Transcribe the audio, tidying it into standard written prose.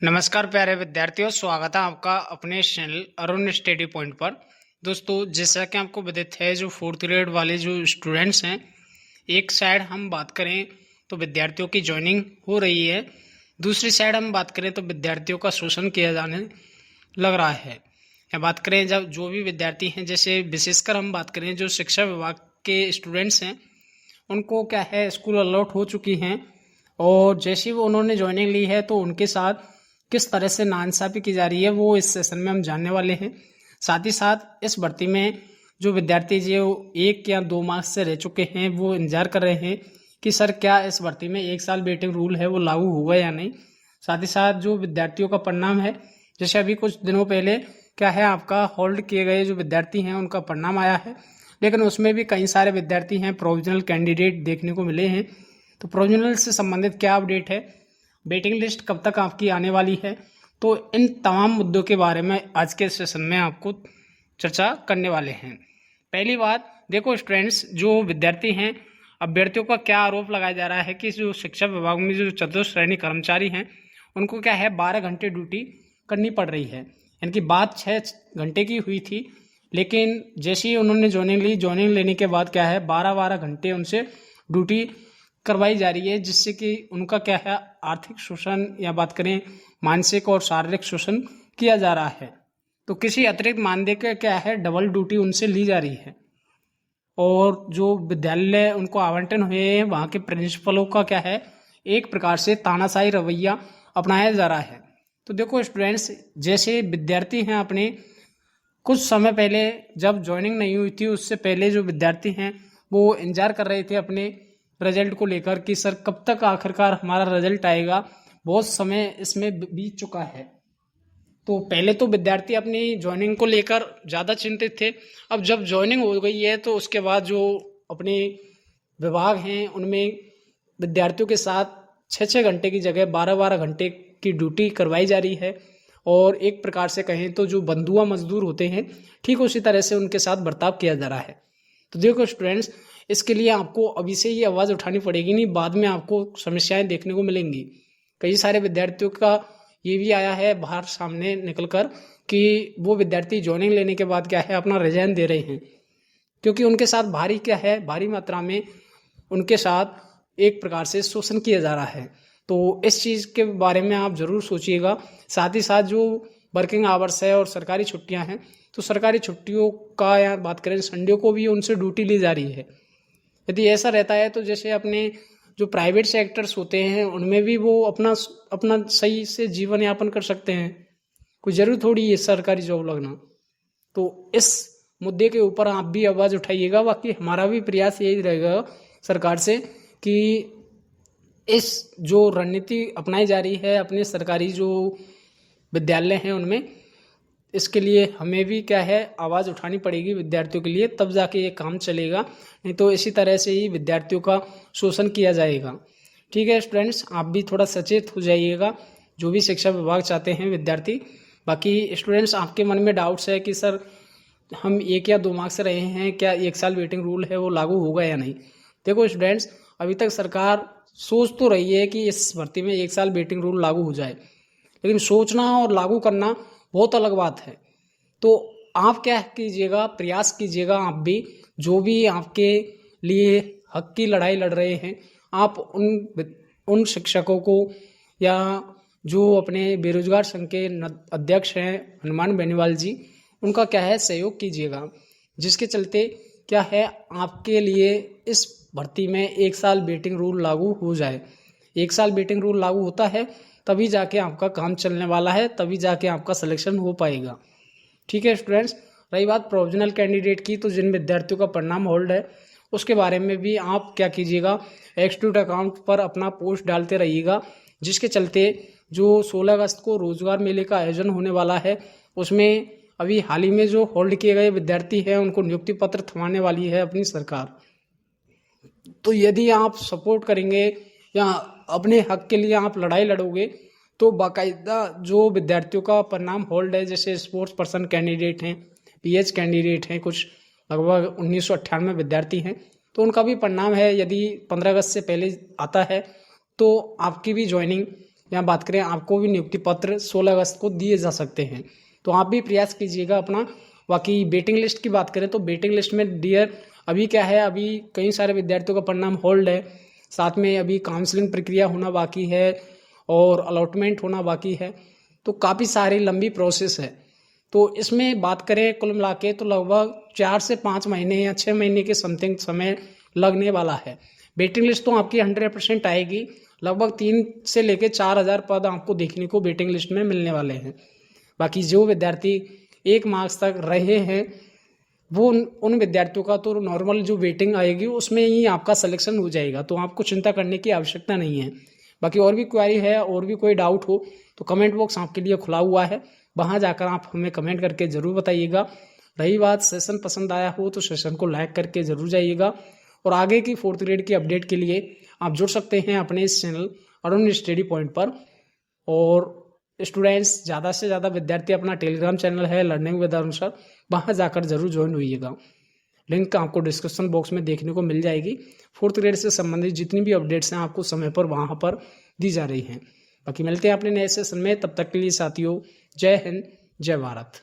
नमस्कार प्यारे विद्यार्थियों, स्वागत है आपका अपने चैनल अरुण स्टडी पॉइंट पर। दोस्तों, जैसा कि आपको विदित है, जो फोर्थ ग्रेड वाले जो स्टूडेंट्स हैं, एक साइड हम बात करें तो विद्यार्थियों की ज्वाइनिंग हो रही है, दूसरी साइड हम बात करें तो विद्यार्थियों का शोषण किया जाने लग रहा है। या बात करें जब जो भी विद्यार्थी हैं, जैसे विशेषकर हम बात करें जो शिक्षा विभाग के स्टूडेंट्स हैं, उनको क्या है स्कूल अलॉट हो चुकी हैं और जैसे ही वो उन्होंने ज्वाइनिंग ली है तो उनके साथ किस तरह से नाइंसाफ़ी की जा रही है वो इस सेशन में हम जानने वाले हैं। साथ ही साथ इस भर्ती में जो विद्यार्थी जो 1 या 2 मार्क्स से रह चुके हैं वो इंतजार कर रहे हैं कि सर क्या इस भर्ती में 1 साल वेटिंग रूल है वो लागू होगा या नहीं। साथ ही साथ जो विद्यार्थियों का परिणाम है, जैसे अभी कुछ दिनों पहले क्या है आपका होल्ड किए गए जो विद्यार्थी हैं उनका परिणाम आया है, लेकिन उसमें भी कई सारे विद्यार्थी हैं प्रोविजनल कैंडिडेट देखने को मिले हैं। तो प्रोविजनल से संबंधित क्या अपडेट है, वेटिंग लिस्ट कब तक आपकी आने वाली है, तो इन तमाम मुद्दों के बारे में आज के सेशन में आपको चर्चा करने वाले हैं। पहली बात देखो स्टूडेंट्स, जो विद्यार्थी हैं, अभ्यर्थियों का क्या आरोप लगाया जा रहा है कि जो शिक्षा विभाग में जो चतुर्थ श्रेणी कर्मचारी हैं उनको क्या है 12 घंटे ड्यूटी करनी पड़ रही है। यानी कि बात 6 घंटे की हुई थी, लेकिन जैसे ही उन्होंने ज्वाइनिंग लेने के बाद क्या है 12-12 घंटे उनसे ड्यूटी करवाई जा रही है, जिससे कि उनका क्या है आर्थिक शोषण या बात करें मानसिक और शारीरिक शोषण किया जा रहा है। तो किसी अतिरिक्त मानदेय का क्या है डबल ड्यूटी उनसे ली जा रही है और जो विद्यालय उनको आवंटन हुए हैं वहाँ के प्रिंसिपलों का क्या है एक प्रकार से तानाशाही रवैया अपनाया जा रहा है। तो देखो स्टूडेंट्स, जैसे विद्यार्थी हैं अपने कुछ समय पहले जब ज्वाइनिंग नहीं हुई थी उससे पहले जो विद्यार्थी हैं वो इंतजार कर रहे थे अपने रिजल्ट को लेकर कि सर कब तक आखिरकार हमारा रिजल्ट आएगा, बहुत समय इसमें बीत चुका है। तो पहले तो विद्यार्थी अपनी ज्वाइनिंग को लेकर ज़्यादा चिंतित थे। अब जब ज्वाइनिंग हो गई है तो उसके बाद जो अपने विभाग हैं उनमें विद्यार्थियों के साथ 6-6 घंटे की जगह 12-12 घंटे की ड्यूटी करवाई जा रही है और एक प्रकार से कहें तो जो बंधुआ मजदूर होते हैं ठीक उसी तरह से उनके साथ बर्ताव किया जा रहा है। तो देखो स्टूडेंट्स, इसके लिए आपको अभी से ही आवाज़ उठानी पड़ेगी, नहीं बाद में आपको समस्याएं देखने को मिलेंगी। कई सारे विद्यार्थियों का ये भी आया है बाहर सामने निकल कर कि वो विद्यार्थी ज्वाइनिंग लेने के बाद क्या है अपना रिजाइन दे रहे हैं, क्योंकि उनके साथ भारी मात्रा में उनके साथ एक प्रकार से शोषण किया जा रहा है। तो इस चीज़ के बारे में आप ज़रूर सोचिएगा। साथ ही साथ जो वर्किंग आवर्स है और सरकारी छुट्टियां हैं, तो सरकारी छुट्टियों का या बात करें संडे को भी उनसे ड्यूटी ली जा रही है। यदि ऐसा रहता है तो जैसे अपने जो प्राइवेट सेक्टर्स होते हैं उनमें भी वो अपना सही से जीवन यापन कर सकते हैं, कोई ज़रूर थोड़ी है सरकारी जॉब लगना। तो इस मुद्दे के ऊपर आप भी आवाज़ उठाइएगा। बाकी हमारा भी प्रयास यही रहेगा सरकार से कि इस जो रणनीति अपनाई जा रही है अपने सरकारी जो विद्यालय हैं उनमें, इसके लिए हमें भी क्या है आवाज़ उठानी पड़ेगी विद्यार्थियों के लिए, तब जाके ये काम चलेगा, नहीं तो इसी तरह से ही विद्यार्थियों का शोषण किया जाएगा। ठीक है स्टूडेंट्स, आप भी थोड़ा सचेत हो जाइएगा जो भी शिक्षा विभाग चाहते हैं विद्यार्थी। बाकी स्टूडेंट्स, आपके मन में डाउट्स है कि सर हम 1 या 2 मार्क्स रहे हैं, क्या 1 साल वेटिंग रूल है वो लागू होगा या नहीं। देखो स्टूडेंट्स, अभी तक सरकार सोच तो रही है कि इस भर्ती में 1 साल वेटिंग रूल लागू हो जाए, लेकिन सोचना और लागू करना बहुत अलग बात है। तो आप क्या कीजिएगा, प्रयास कीजिएगा, आप भी जो भी आपके लिए हक की लड़ाई लड़ रहे हैं, आप उन शिक्षकों को या जो अपने बेरोजगार संघ के अध्यक्ष हैं हनुमान बेनीवाल जी, उनका क्या है सहयोग कीजिएगा, जिसके चलते क्या है आपके लिए इस भर्ती में 1 साल वेटिंग रूल लागू हो जाए। 1 साल वेटिंग रूल लागू होता है तभी जाके आपका काम चलने वाला है, तभी जाके आपका सिलेक्शन हो पाएगा। ठीक है स्टूडेंट्स, रही बात प्रोविजनल कैंडिडेट की, तो जिन विद्यार्थियों का परिणाम होल्ड है उसके बारे में भी आप क्या कीजिएगा एक्सट्यूट अकाउंट पर अपना पोस्ट डालते रहिएगा, जिसके चलते जो 16 अगस्त को रोजगार मेले का आयोजन होने वाला है उसमें अभी हाल ही में जो होल्ड किए गए विद्यार्थी हैं उनको नियुक्ति पत्र थमाने वाली है अपनी सरकार। तो यदि आप सपोर्ट करेंगे या अपने हक के लिए आप लड़ाई लड़ोगे तो बाकायदा जो विद्यार्थियों का परिणाम होल्ड है, जैसे स्पोर्ट्स पर्सन कैंडिडेट हैं, पीएच कैंडिडेट हैं, कुछ लगभग 1998 विद्यार्थी हैं, तो उनका भी परिणाम है यदि 15 अगस्त से पहले आता है तो आपकी भी ज्वाइनिंग यहाँ बात करें आपको भी नियुक्ति पत्र 16 अगस्त को दिए जा सकते हैं, तो आप भी प्रयास कीजिएगा अपना। बाकी वेटिंग लिस्ट की बात करें तो वेटिंग लिस्ट में डियर अभी क्या है, अभी कई सारे विद्यार्थियों का परिणाम होल्ड है, साथ में अभी काउंसलिंग प्रक्रिया होना बाकी है और अलॉटमेंट होना बाकी है, तो काफ़ी सारी लंबी प्रोसेस है। तो इसमें बात करें कुल मिला के तो लगभग 4 से 5 महीने या 6 महीने के समथिंग समय लगने वाला है। वेटिंग लिस्ट तो आपकी 100% आएगी, लगभग 3 से लेकर 4,000 पद आपको देखने को वेटिंग लिस्ट में मिलने वाले हैं। बाकी जो विद्यार्थी 1 मार्क्स तक रहे हैं वो उन विद्यार्थियों का तो नॉर्मल जो वेटिंग आएगी उसमें ही आपका सिलेक्शन हो जाएगा, तो आपको चिंता करने की आवश्यकता नहीं है। बाकी और भी क्वेरी है और भी कोई डाउट हो तो कमेंट बॉक्स आपके लिए खुला हुआ है, वहाँ जाकर आप हमें कमेंट करके ज़रूर बताइएगा। रही बात सेशन पसंद आया हो तो सेशन को लाइक करके ज़रूर जाइएगा, और आगे की 4th ग्रेड की अपडेट के लिए आप जुड़ सकते हैं अपने इस चैनल अरुण स्टडी पॉइंट पर। और स्टूडेंट्स ज़्यादा से ज़्यादा विद्यार्थी अपना टेलीग्राम चैनल है लर्निंग विद अरुण सर, वहाँ जाकर जरूर ज्वाइन होइएगा। लिंक आपको डिस्क्रिप्शन बॉक्स में देखने को मिल जाएगी। 4th ग्रेड से संबंधित जितनी भी अपडेट्स हैं आपको समय पर वहाँ पर दी जा रही हैं। बाकी मिलते हैं अपने नए सेशन में, तब तक के लिए साथियों जय हिंद जय भारत।